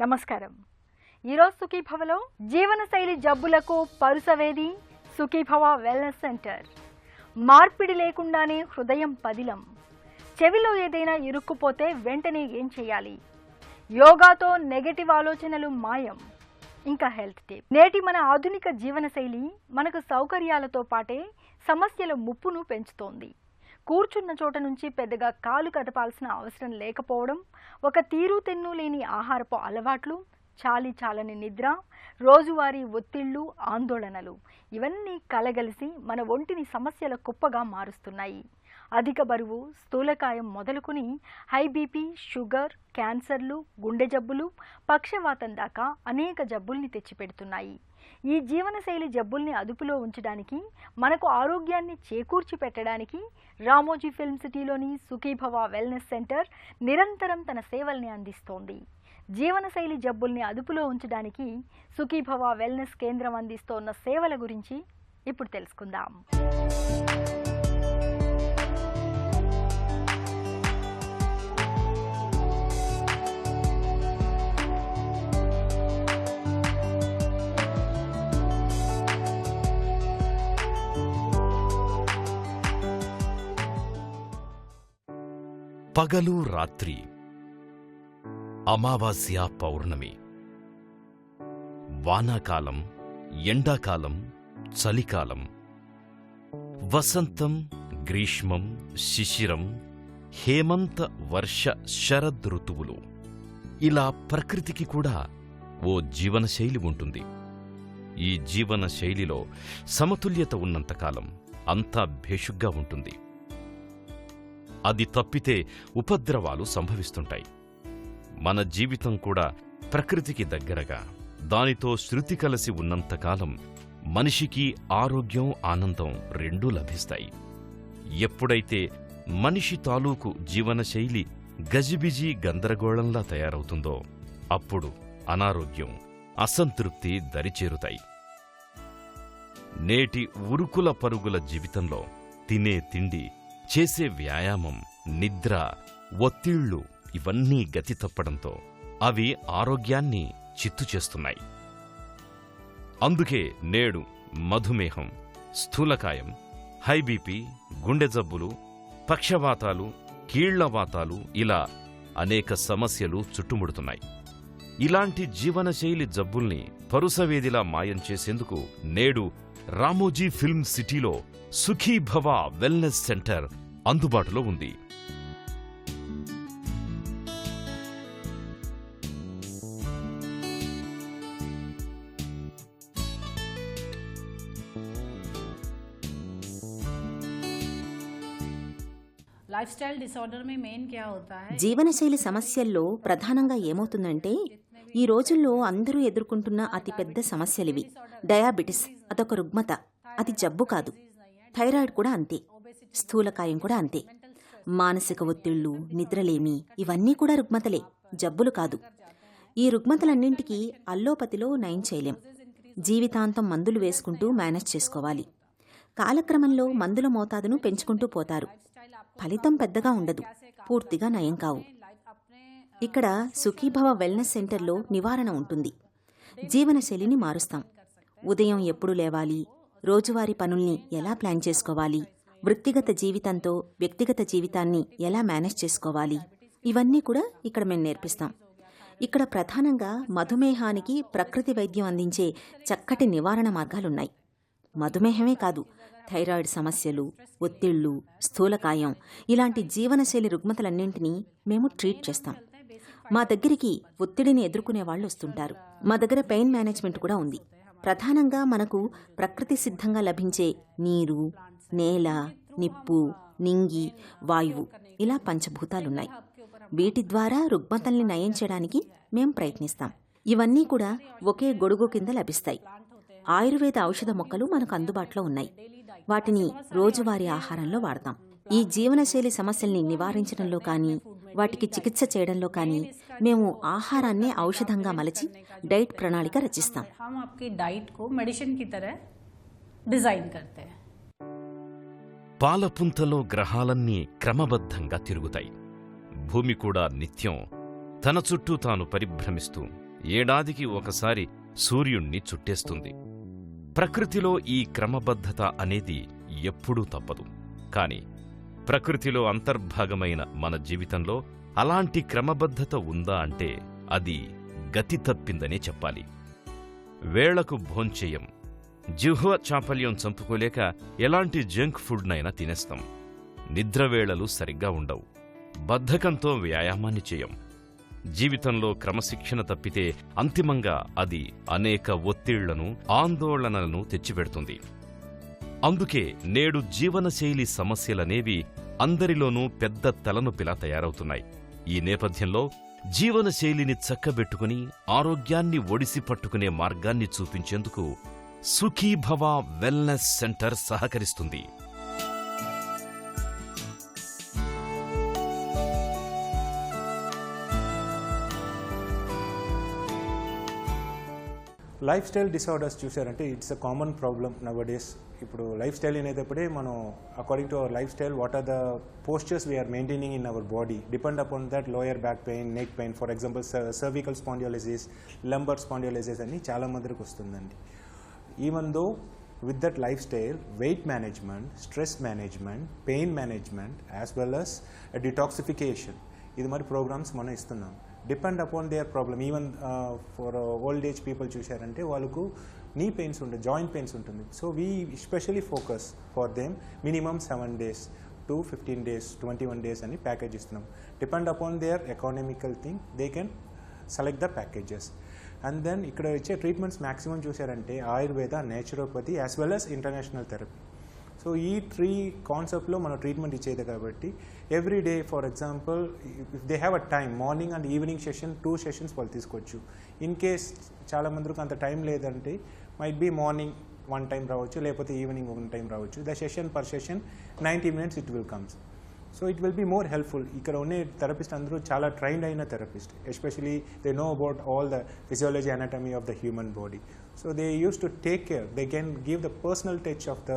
నమస్కారం. ఈరోజు సుఖీభవలో జీవనశైలి జబ్బులకు పరుసవేది సుఖీభవ వెల్నెస్ సెంటర్. మార్పిడి లేకుండానే హృదయం పదిలం. చెవిలో ఏదైనా ఇరుక్కుపోతే వెంటనే ఏం చేయాలి? యోగాతో నెగటివ్ ఆలోచనలు మాయం. ఇంకా హెల్త్ టిప్. నేటి మన ఆధునిక జీవనశైలి మనకు సౌకర్యాలతో పాటే సమస్యల ముప్పును పెంచుతోంది. కూర్చున్న చోట నుంచి పెద్దగా కాలు కదపాల్సిన అవసరం లేకపోవడం, ఒక తీరు తెన్ను లేని ఆహారపు అలవాట్లు, చాలని నిద్ర, రోజువారీ ఒత్తిళ్లు, ఆందోళనలు ఇవన్నీ కలగలిసి మన ఒంటిని సమస్యల కుప్పగా మారుస్తున్నాయి. అధిక బరువు, స్థూలకాయం మొదలుకొని హై బీపీ, షుగర్, క్యాన్సర్లు, గుండె జబ్బులు, పక్షవాతం దాకా అనేక జబ్బుల్ని తెచ్చిపెడుతున్నాయి. ఈ జీవనశైలి జబ్బుల్ని అదుపులో ఉంచడానికి, మనకు ఆరోగ్యాన్ని చేకూర్చి పెట్టడానికి రామోజీ ఫిల్మ్ సిటీలోని సుఖీభవ వెల్నెస్ సెంటర్ నిరంతరం తన సేవల్ని అందిస్తోంది. జీవనశైలి జబ్బుల్ని అదుపులో ఉంచడానికి సుఖీభవ వెల్నెస్ కేంద్రం అందిస్తోన్న సేవల గురించి ఇప్పుడు తెలుసుకుందాం. పగలు రాత్రి, అమావాస్య పౌర్ణమి, వానాకాలం, ఎండాకాలం, చలికాలం, వసంతం, గ్రీష్మం, శిశిరం, హేమంత, వర్ష, శరద్ ఋతువులు. ఇలా ప్రకృతికి కూడా ఓ జీవనశైలి ఉంటుంది. ఈ జీవనశైలిలో సమతుల్యత ఉన్నంతకాలం అంతా భేషుగ్గా ఉంటుంది. అది తప్పితే ఉపద్రవాలు సంభవిస్తుంటాయి. మన జీవితం కూడా ప్రకృతికి దగ్గరగా, దానితో శృతి కలసి ఉన్నంతకాలం మనిషికి ఆరోగ్యం, ఆనందం రెండూ లభిస్తాయి. ఎప్పుడైతే మనిషి తాలూకు జీవనశైలి గజిబిజి గందరగోళంలా తయారవుతుందో అప్పుడు అనారోగ్యం, అసంతృప్తి దరిచేరుతాయి. నేటి ఉరుకుల పరుగుల జీవితంలో తినే తిండి, చేసే వ్యాయామం, నిద్ర, ఒత్తిళ్లు ఇవన్నీ గతి తప్పడంతో అవి ఆరోగ్యాన్ని చిత్తు చేస్తున్నాయి. అందుకే నేడు మధుమేహం, స్థూలకాయం, హై బీపీ, గుండె జబ్బులు, పక్షవాతాలు, కీళ్లవాతాలు ఇలా అనేక సమస్యలు చుట్టుముడుతున్నాయి. ఇలాంటి జీవనశైలి జబ్బుల్ని పరుసవేదిలా మాయం చేసేందుకు నేడు రామోజీ ఫిల్మ్ సిటీలో సుఖీభవ వెల్నెస్ సెంటర్ అందుబాటులో ఉంది. జీవనశైలి సమస్యల్లో ప్రధానంగా ఏమవుతుందంటే, ఈ రోజుల్లో అందరూ ఎదుర్కొంటున్న అతిపెద్ద సమస్యలివి. డయాబెటిస్ అదొక రుగ్మత, అది జబ్బు కాదు. థైరాయిడ్ కూడా అంతే, స్థూలకాయం కూడా అంతే. మానసిక ఒత్తిళ్లు, నిద్రలేమి ఇవన్నీ కూడా రుగ్మతలే, జబ్బులు కాదు. ఈ రుగ్మతలన్నింటికీ అల్లోపతిలో నయం చేయలేం. జీవితాంతం మందులు వేసుకుంటూ మేనేజ్ చేసుకోవాలి. కాలక్రమంలో మందుల మోతాదును పెంచుకుంటూ పోతారు. ఫలితం పెద్దగా ఉండదు, పూర్తిగా నయం కావు. ఇక్కడ సుఖీభవ వెల్నెస్ సెంటర్లో నివారణ ఉంటుంది. జీవనశైలిని మారుస్తాం. ఉదయం ఎప్పుడు లేవాలి, రోజువారీ పనుల్ని ఎలా ప్లాన్ చేసుకోవాలి, వృత్తిగత జీవితంతో వ్యక్తిగత జీవితాన్ని ఎలా మేనేజ్ చేసుకోవాలి, ఇవన్నీ కూడా ఇక్కడ మేము నేర్పిస్తాం. ఇక్కడ ప్రధానంగా మధుమేహానికి ప్రకృతి వైద్యం అందించే చక్కటి నివారణ మార్గాలున్నాయి. మధుమేహమే కాదు, థైరాయిడ్ సమస్యలు, ఒత్తిళ్లు, స్థూలకాయం ఇలాంటి జీవనశైలి రుగ్మతలన్నింటినీ మేము ట్రీట్ చేస్తాం. మా దగ్గరికి ఒత్తిడిని ఎదుర్కొనే వాళ్ళు వస్తుంటారు. మా దగ్గర పెయిన్ మేనేజ్మెంట్ కూడా ఉంది. ప్రధానంగా మనకు ప్రకృతి సిద్ధంగా లభించే నీరు, నేల, నిప్పు, నింగి, వాయువు ఇలా పంచభూతాలున్నాయి. వీటి ద్వారా రుగ్మతల్ని నయం చేయడానికి మేం ప్రయత్నిస్తాం. ఇవన్నీ కూడా ఒకే గొడుగు కింద లభిస్తాయి. ఆయుర్వేద ఔషధ మొక్కలు మనకు అందుబాటులో ఉన్నాయి. వాటిని రోజువారీ ఆహారంలో వాడతాం. ఈ జీవనశైలి సమస్యల్ని నివారించడంలో కానీ, వాటికి చికిత్స చేయడంలో కానీ మేము ఆహారాన్నే ఔషధంగా మలచి డైట్ ప్రణాళిక రచిస్తాం. పాలపుంతలో గ్రహాలన్నీ క్రమబద్ధంగా తిరుగుతాయి. భూమి కూడా నిత్యం తన చుట్టూ తాను పరిభ్రమిస్తూ ఏడాదికి ఒకసారి సూర్యుణ్ణి చుట్టేస్తుంది. ప్రకృతిలో ఈ క్రమబద్ధత అనేది ఎప్పుడూ తప్పదు. కాని ప్రకృతిలో అంతర్భాగమైన మన జీవితంలో అలాంటి క్రమబద్ధత ఉందా అంటే అది గతి తప్పిందనే చెప్పాలి. వేళకు భోంచెయ్యం, జిహ్వ చాపల్యం చంపుకోలేక ఎలాంటి జంక్ ఫుడ్నైనా తినేస్తాం. నిద్రవేళలు సరిగ్గా ఉండవు, బద్ధకంతో వ్యాయామాన్ని చేయం. జీవితంలో క్రమశిక్షణ తప్పితే అంతిమంగా అది అనేక ఒత్తిళ్లను, ఆందోళనలను తెచ్చిపెడుతుంది. అందుకే నేడు జీవనశైలి సమస్యలనేవి అందరిలోనూ పెద్ద తలనొప్పిలా తయారవుతున్నాయి. ఈ నేపథ్యంలో జీవనశైలిని చక్కబెట్టుకుని ఆరోగ్యాన్ని ఒడిసి పట్టుకునే మార్గాన్ని చూపించేందుకు సుఖీభవ వెల్నెస్ సెంటర్ సహకరిస్తుంది. లైఫ్ స్టైల్ డిసార్డర్స్ చూసారంటే it's a common problem nowadays. ఇప్పుడు లైఫ్ స్టైల్ అనేటప్పుడే మనం according to our lifestyle what are the postures we are maintaining in our body depend upon that lower back pain, neck pain, for example cervical spondylosis, lumbar spondylosis అని చాలా మందికి వస్తుందండి. Even though with that lifestyle, weight management, stress management, pain management, as well as a detoxification, ఇది మరి programmes మనం ఇస్తున్నాం. Depend upon their problem. Even for old age people చూశారంటే వాళ్ళకు నీ పెయిన్స్ ఉంటుంది, జాయింట్ పెయిన్స్ ఉంటుంది. So we specially focus for them minimum 7 days to 15 days, 21 days అని package ఇస్తున్నాం. Depend upon their economical thing they can select the packages. And then ఇక్కడ ఇచ్చే treatments maximum చూసారంటే Ayurveda, naturopathy as well as international therapy. So ఈ 3 కాన్సెప్ట్లో మనం treatment ఇచ్చేది కాబట్టి every day for example if they have a time morning and evening session 2 sessions వాళ్ళు తీసుకోవచ్చు. ఇన్ కేస్ చాలా మందికి అంత టైం లేదంటే మైట్ బీ మార్నింగ్ 1 time రావచ్చు, లేకపోతే ఈవినింగ్ 1 time రావచ్చు. The session per session 90 minutes it will comes. So it will be more helpful. ఇక్కడ ఉన్న థెరపిస్ట్ అందరూ చాలా ట్రైన్డ్ అయిన therapist, especially they know about all the physiology, anatomy of the human body. So they use to take care, they can give the personal touch of the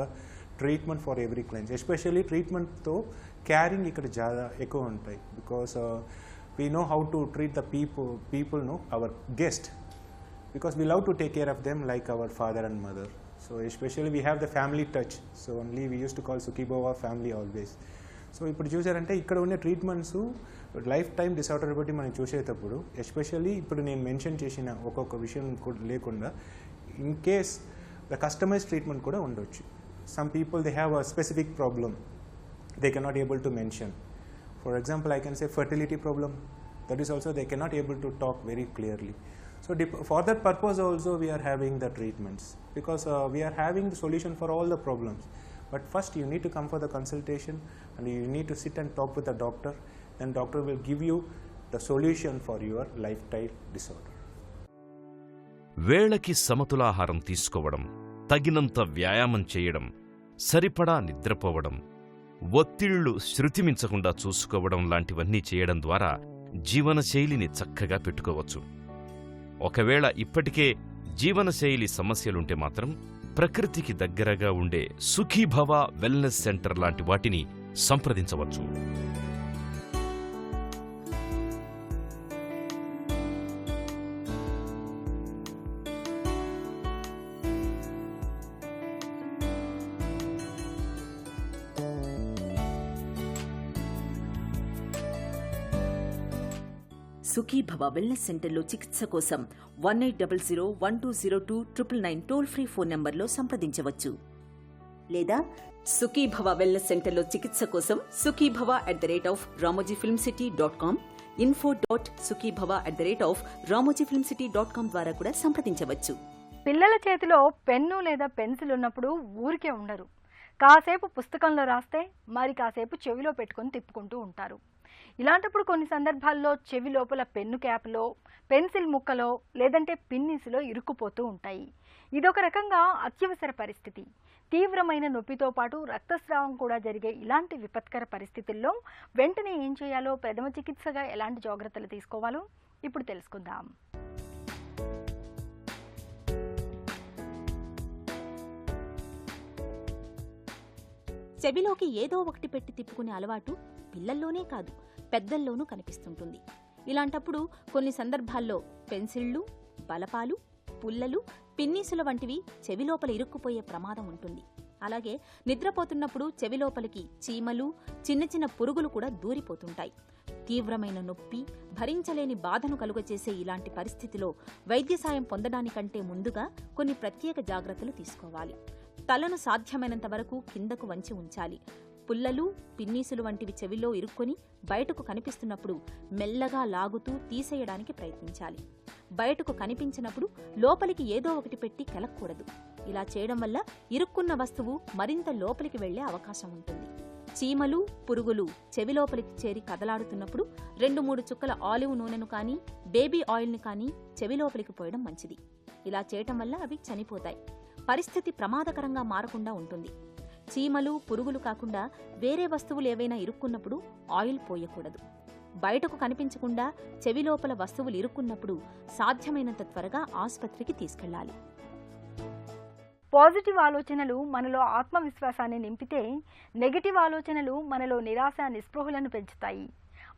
treatment for every client. Especially ట్రీట్మెంట్తో caring ఇక్కడ చాలా ఎక్కువ ఉంటాయి. Because we know how to treat the people no our guest, because we love to take care of them like our father and mother. So especially we have the family touch. So only we used to call Sukhibhava family always. So ఇప్పుడు చూసారంటే ఇక్కడ ఉన్న treatments life time disorder బట్టి మనం చూసేటప్పుడు especially ఇప్పుడు నేను mention చేసిన ఒక్కొక్క విషయం లేకుండా in case the customised treatment కూడా ఉండొచ్చు. Some people they have a specific problem they cannot able to mention. For example I can say fertility problem, that is also they cannot able to talk very clearly. So for that purpose also we are having the treatments, because we are having the solution for all the problems. But first you need to come for the consultation and you need to sit and talk with the doctor. Then doctor will give you the solution for your lifestyle disorder. వేళకి సమతులాహారం తీసుకోవడం, తగినంత వ్యాయామం చేయడం, సరిపడా నిద్రపోవడం, ఒత్తిళ్లు శృతిమించకుండా చూసుకోవడం లాంటివన్నీ చేయడం ద్వారా జీవనశైలిని చక్కగా పెట్టుకోవచ్చు. ఒకవేళ ఇప్పటికే జీవనశైలి సమస్యలుంటే మాత్రం ప్రకృతికి దగ్గరగా ఉండే సుఖీభవ వెల్నెస్ సెంటర్ లాంటి వాటిని సంప్రదించవచ్చు. సుఖీభవ వెల్నెస్ సెంటర్లో చికిత్స కోసం 1800-1202-999 టోల్ ఫ్రీ ఫోన్ నంబర్లో సంప్రదించవచ్చు. లేదా సుఖీభవ వెల్నెస్ సెంటర్లో చికిత్స కోసం sukhibhava@ramojifilmcity.com, info.sukhibhava@ramojifilmcity.com ద్వారా కూడా సంప్రదించవచ్చు. పిల్లల చేతిలో పెన్ను లేదా పెన్సిల్ ఉన్నప్పుడు ఊరికే ఉండరు. కాసేపు పుస్తకంలో రాస్తే మరి కాసేపు చెవిలో పెట్టుకొని తిప్పుకుంటూ ఉంటారు. ఇలాంటప్పుడు కొన్ని సందర్భాల్లో చెవి లోపల పెన్ను క్యాప్లో, పెన్సిల్ ముక్కలో లేదంటే పిన్నీసులో ఇరుక్కుపోతూ ఉంటాయి. ఇదొక రకంగా అత్యవసర పరిస్థితి. తీవ్రమైన నొప్పితో పాటు రక్తస్రావం కూడా జరిగే ఇలాంటి విపత్కర పరిస్థితుల్లో వెంటనే ఏం చేయాలో, ప్రథమ చికిత్సగా ఎలాంటి జాగ్రత్తలు తీసుకోవాలో ఇప్పుడు తెలుసుకుందాం. చెవిలోకి ఏదో ఒకటి పెట్టి తిప్పుకునే అలవాటు పిల్లల్లోనే కాదు పెద్దల్లోనూ కనిపిస్తుంటుంది. ఇలాంటప్పుడు కొన్ని సందర్భాల్లో పెన్సిళ్లు, బలపాలు, పుల్లలు, పిన్నీసుల వంటివి చెవిలోపల ఇరుక్కుపోయే ప్రమాదం ఉంటుంది. అలాగే నిద్రపోతున్నప్పుడు చెవిలోపలికి చీమలు, చిన్న చిన్న పురుగులు కూడా దూరిపోతుంటాయి. తీవ్రమైన నొప్పి, భరించలేని బాధను కలుగచేసే ఇలాంటి పరిస్థితిలో వైద్య సాయం పొందడానికంటే ముందుగా కొన్ని ప్రత్యేక జాగ్రత్తలు తీసుకోవాలి. తలను సాధ్యమైనంత వరకు కిందకు వంచి ఉంచాలి. పుల్లలు, పిన్నీసులు వంటివి చెవిలో ఇరుక్కొని బయటకు కనిపిస్తున్నప్పుడు మెల్లగా లాగుతూ తీసేయడానికి ప్రయత్నించాలి. బయటకు కనిపించినప్పుడు లోపలికి ఏదో ఒకటి పెట్టి కెలక్కూడదు. ఇలా చేయడం వల్ల ఇరుక్కున్న వస్తువు మరింత లోపలికి వెళ్లే అవకాశం ఉంటుంది. చీమలు, పురుగులు చెవిలోపలికి చేరి కదలాడుతున్నప్పుడు 2-3 చుక్కల ఆలివ్ నూనెను కానీ, బేబీ ఆయిల్ని కానీ చెవిలోపలికి పోయడం మంచిది. ఇలా చేయటం వల్ల అవి చనిపోతాయి. పరిస్థితి ప్రమాదకరంగా మారకుండా ఉంటుంది. చీమలు, పురుగులు కాకుండా వేరే వస్తువులు ఏవైనా ఇరుక్కున్నప్పుడు ఆయిల్ పోయకూడదు. బయటకు కనిపించకుండా చెవిలోపల వస్తువులు ఇరుక్కున్నప్పుడు సాధ్యమైనంత త్వరగా ఆసుపత్రికి తీసుకెళ్లాలి. పాజిటివ్ ఆలోచనలు మనలో ఆత్మవిశ్వాసాన్ని నింపితే, నెగటివ్ ఆలోచనలు మనలో నిరాశ, నిస్పృహలను పెంచుతాయి.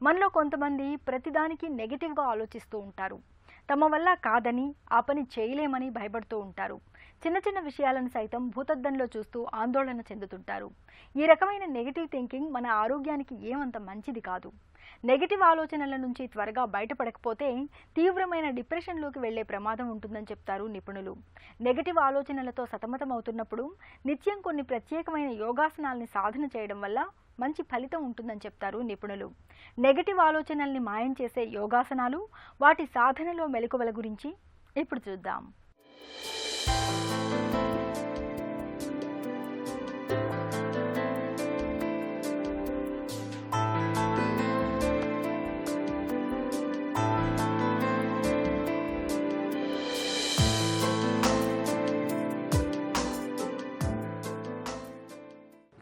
మనలో కొంతమంది ప్రతిదానికి నెగటివ్గా ఆలోచిస్తూ ఉంటారు. తమ వల్ల కాదని, ఆ పని చేయలేమని భయపడుతూ ఉంటారు. చిన్న చిన్న విషయాలను సైతం భూతద్దంలో చూస్తూ ఆందోళన చెందుతుంటారు. ఈ రకమైన నెగటివ్ థింకింగ్ మన ఆరోగ్యానికి ఏమంత మంచిది కాదు. నెగటివ్ ఆలోచనల నుంచి త్వరగా బయటపడకపోతే తీవ్రమైన డిప్రెషన్లోకి వెళ్లే ప్రమాదం ఉంటుందని చెప్తారు నిపుణులు. నెగటివ్ ఆలోచనలతో సతమతమవుతున్నప్పుడు నిత్యం కొన్ని ప్రత్యేకమైన యోగాసనాల్ని సాధన చేయడం వల్ల మంచి ఫలితం ఉంటుందని చెప్తారు నిపుణులు. నెగటివ్ ఆలోచనల్ని మాయం చేసే యోగాసనాలు, వాటి సాధనలో మెలకువల గురించి ఇప్పుడు చూద్దాం.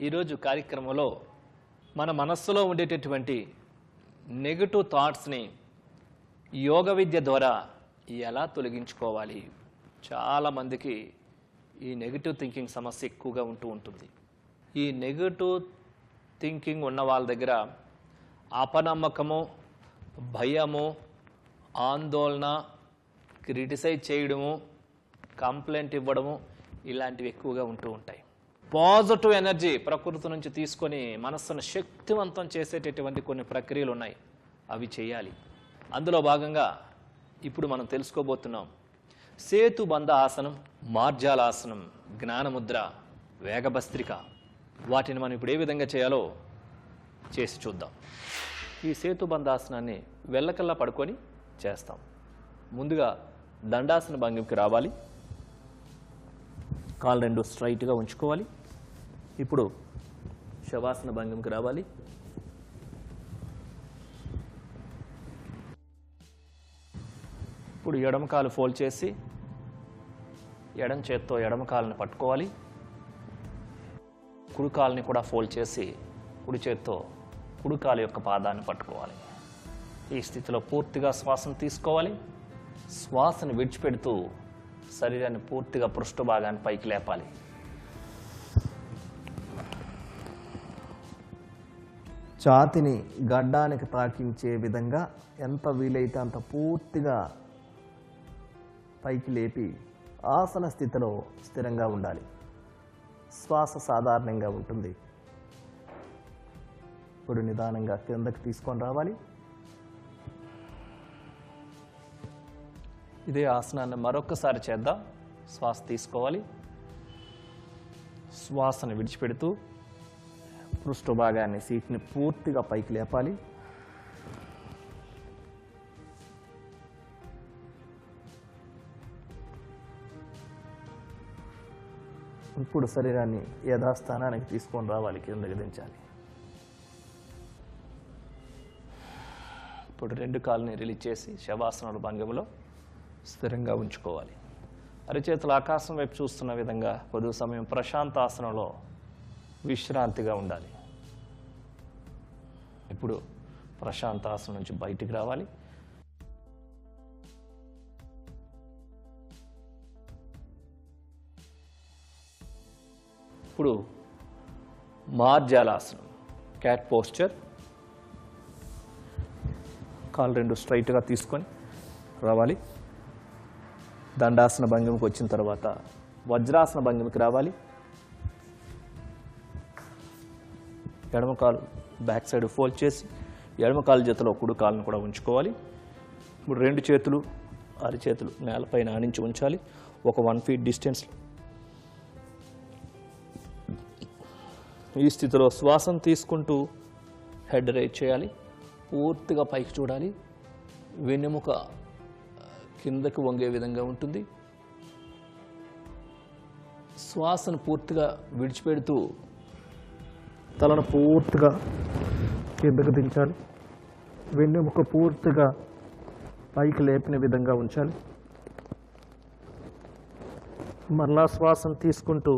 ఈరోజు కార్యక్రమంలో మన మనస్సులో ఉండేటటువంటి నెగటివ్ థాట్స్ని యోగ విద్య ద్వారా ఎలా తొలగించుకోవాలి. చాలామందికి ఈ నెగటివ్ థింకింగ్ సమస్య ఎక్కువగా ఉంటుంది. ఈ నెగటివ్ థింకింగ్ ఉన్న వాళ్ళ దగ్గర అపనమ్మకము, భయము, ఆందోళన, క్రిటిసైజ్ చేయడము, కంప్లైంట్ ఇవ్వడము ఇలాంటివి ఎక్కువగా ఉంటాయి. పాజిటివ్ ఎనర్జీ ప్రకృతి నుంచి తీసుకొని మనస్సును శక్తివంతం చేసేటటువంటి కొన్ని ప్రక్రియలు ఉన్నాయి, అవి చేయాలి. అందులో భాగంగా ఇప్పుడు మనం తెలుసుకోబోతున్నాం సేతుబంధ ఆసనం, మార్జాలాసనం, జ్ఞానముద్ర, వేగభస్త్రిక. వాటిని మనం ఇప్పుడు ఏ విధంగా చేయాలో చేసి చూద్దాం. ఈ సేతుబంధాసనాన్ని వెళ్ళకల్లా పడుకొని చేస్తాం. ముందుగా దండాసన భంగిమకి రావాలి. కాళ్ళు 2 స్ట్రైట్గా ఉంచుకోవాలి. ఇప్పుడు శవాసన భంగిమకి రావాలి. ఇప్పుడు ఎడమ కాలు ఫోల్డ్ చేసి ఎడమ చేత్తో ఎడమ కాలుని పట్టుకోవాలి. కుడి కాలుని కూడా ఫోల్డ్ చేసి కుడి చేత్తో కుడి కాలు యొక్క పాదాన్ని పట్టుకోవాలి. ఈ స్థితిలో పూర్తిగా శ్వాసను తీసుకోవాలి. శ్వాసను విడిచిపెడుతూ శరీరాన్ని పూర్తిగా పృష్ఠ భాగాన్ని పైకి లేపాలి. ఛాతిని గడ్డానికి తాకించే విధంగా ఎంత వీలైతే అంత పూర్తిగా పైకి లేపి ఆసన స్థితిలో స్థిరంగా ఉండాలి. శ్వాస సాధారణంగా ఉంటుంది. ఇప్పుడు నిదానంగా కిందకి తీసుకొని రావాలి. ఇదే ఆసనాన్ని మరొక్కసారి చేద్దాం. శ్వాస తీసుకోవాలి. శ్వాసను విడిచిపెడుతూ పృష్ఠ భాగాన్ని, సీట్ని పూర్తిగా పైకి లేపాలి. ఇప్పుడు శరీరాన్ని యథాస్థానానికి తీసుకొని రావాలి, కిందకి దించాలి. ఇప్పుడు 2 కాళ్ళని రిలీజ్ చేసి శవాసన భంగిమలో స్థిరంగా ఉంచుకోవాలి. అరిచేతులు ఆకాశం వైపు చూస్తున్న విధంగా కొద్ది సమయం ప్రశాంతాసనంలో విశ్రాంతిగా ఉండాలి. ఇప్పుడు ప్రశాంతాసనం నుంచి బయటికి రావాలి. ఇప్పుడు మార్జాలాసనం, క్యాట్ పోస్చర్. కాలు రెండు స్ట్రైట్గా తీసుకొని రావాలి. దండాసన భంగిమకి వచ్చిన తర్వాత వజ్రాసన భంగిమకి రావాలి. ఎడమ కాలు బ్యాక్ సైడ్ ఫోల్డ్ చేసి ఎడమ కాలు జతలో కుడి కాలును కూడా ఉంచుకోవాలి. ఇప్పుడు రెండు చేతులు అరిచేతులు నేలపైన ఆనించి ఉంచాలి. ఒక 1 feet డిస్టెన్స్. ఈ స్థితిలో శ్వాసను తీసుకుంటూ హెడ్ రైజ్ చేయాలి. పూర్తిగా పైకి చూడాలి. వెన్నెముక కిందకి వంగే విధంగా ఉంటుంది. శ్వాసను పూర్తిగా విడిచిపెడుతూ తలను పూర్తిగా కిందకు దించాలి. వెన్నెముక పూర్తిగా పైకి లేపిన విధంగా ఉంచాలి. మరలా శ్వాసను తీసుకుంటూ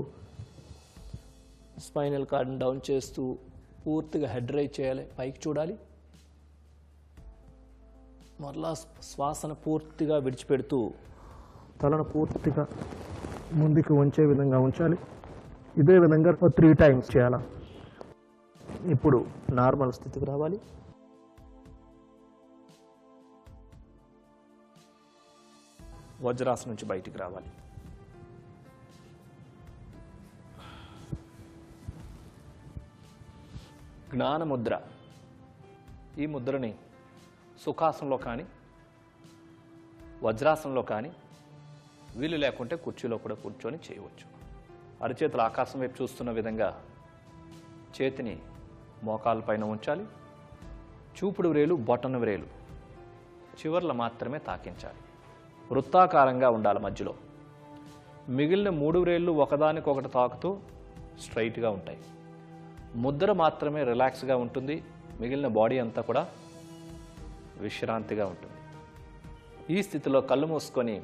స్పైనల్ కార్డ్ని డౌన్ చేస్తూ పూర్తిగా హెడ్ రైజ్ చేయాలి. పైకి చూడాలి. మరలా శ్వాసను పూర్తిగా విడిచిపెడుతూ తలను పూర్తిగా ముందుకు వంచే విధంగా ఉంచాలి. ఇదే విధంగా 3 times చేయాలి. ఇప్పుడు నార్మల్ స్థితికి రావాలి. వజ్రాసనం నుంచి బయటికి రావాలి. జ్ఞానముద్ర. ఈ ముద్రని సుఖాసనంలో కానీ వజ్రాసనంలో కానీ వీలు లేకుంటే కుర్చీలో కూడా కూర్చొని చేయవచ్చు. అరచేతులు ఆకాశం వైపు చూస్తున్న విధంగా చేతిని మోకాల పైన ఉంచాలి. చూపుడు వ్రేలు బొటన వ్రేలు చివర్ల మాత్రమే తాకించాలి. వృత్తాకారంగా ఉండాలి మధ్యలో. మిగిలిన 3 వ్రేళ్ళు ఒకదానికొకటి తాకుతూ స్ట్రైట్గా ఉంటాయి. ముద్ర మాత్రమే రిలాక్స్గా ఉంటుంది. మిగిలిన బాడీ అంతా కూడా విశ్రాంతిగా ఉంటుంది. ఈ స్థితిలో కళ్ళు మూసుకొని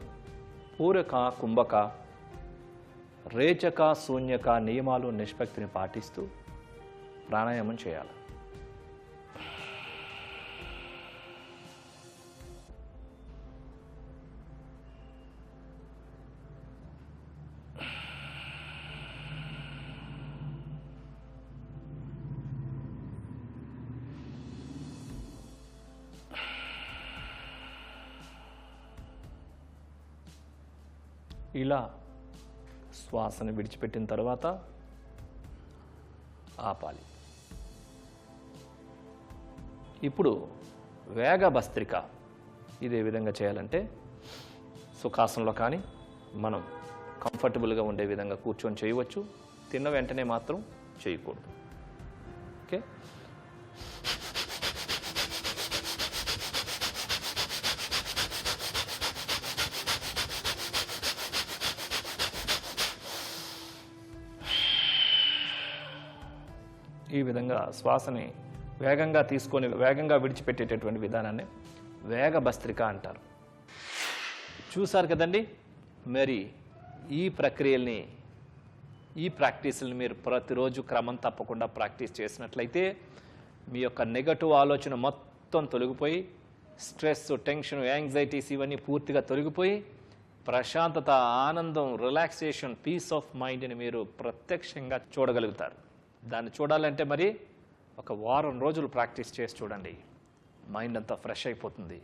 పూరక కుంభక రేచక శూన్యక నియమాలు నిష్పత్తిని పాటిస్తూ ప్రాణాయామం చేయాలి. ఇలా శ్వాసను విడిచిపెట్టిన తర్వాత ఆపాలి. ఇప్పుడు వేగ భస్త్రిక. ఇదే విధంగా చేయాలంటే సుఖాసనంలో కానీ మనం కంఫర్టబుల్గా ఉండే విధంగా కూర్చొని చేయవచ్చు. తిన్న వెంటనే మాత్రం చేయకూడదు. ఓకే. ఈ విధంగా శ్వాసని వేగంగా తీసుకొని వేగంగా విడిచిపెట్టేటటువంటి విధానాన్ని వేగ భస్త్రిక అంటారు. చూసారు కదండి. మరి ఈ ప్రక్రియల్ని ఈ ప్రాక్టీసుల్ని మీరు ప్రతిరోజు క్రమం తప్పకుండా ప్రాక్టీస్ చేసినట్లయితే మీ యొక్క నెగటివ్ ఆలోచన మొత్తం తొలగిపోయి స్ట్రెస్, టెన్షన్, యాంగ్జైటీస్ ఇవన్నీ పూర్తిగా తొలగిపోయి ప్రశాంతత, ఆనందం, రిలాక్సేషన్, పీస్ ఆఫ్ మైండ్ని మీరు ప్రత్యక్షంగా చూడగలుగుతారు. దాన్ని చూడాలంటే మరి ఒక వారం రోజులు ప్రాక్టీస్ చేసి చూడండి. మైండ్ అంతా ఫ్రెష్ అయిపోతుంది.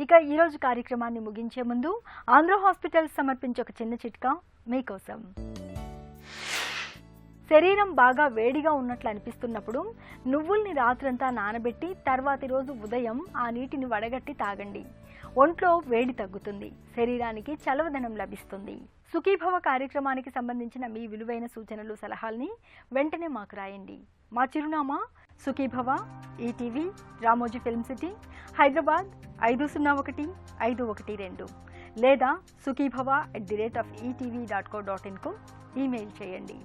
ఇక ఈరోజు కార్యక్రమాన్ని ముగించే ముందు ఆంధ్ర హాస్పిటల్ సమర్పించే ఒక చిన్న చిట్కా మీకోసం. శరీరం బాగా వేడిగా ఉన్నట్లు అనిపిస్తున్నప్పుడు నువ్వుల్ని రాత్రంతా నానబెట్టి తర్వాతి రోజు ఉదయం ఆ నీటిని వడగట్టి తాగండి. ఒంట్లో వేడి తగ్గుతుంది, శరీరానికి చలవదనం లభిస్తుంది. సుఖీభవ కార్యక్రమానికి సంబంధించిన మీ విలువైన సూచనలు, సలహాల్ని వెంటనే మాకు రాయండి. మా చిరునామా Sukhibhava, ETV, Ramoji film city, Hyderabad 501512 లేదా sukhibhava@etv.co.in కు ఈమెయిల్ చేయండి.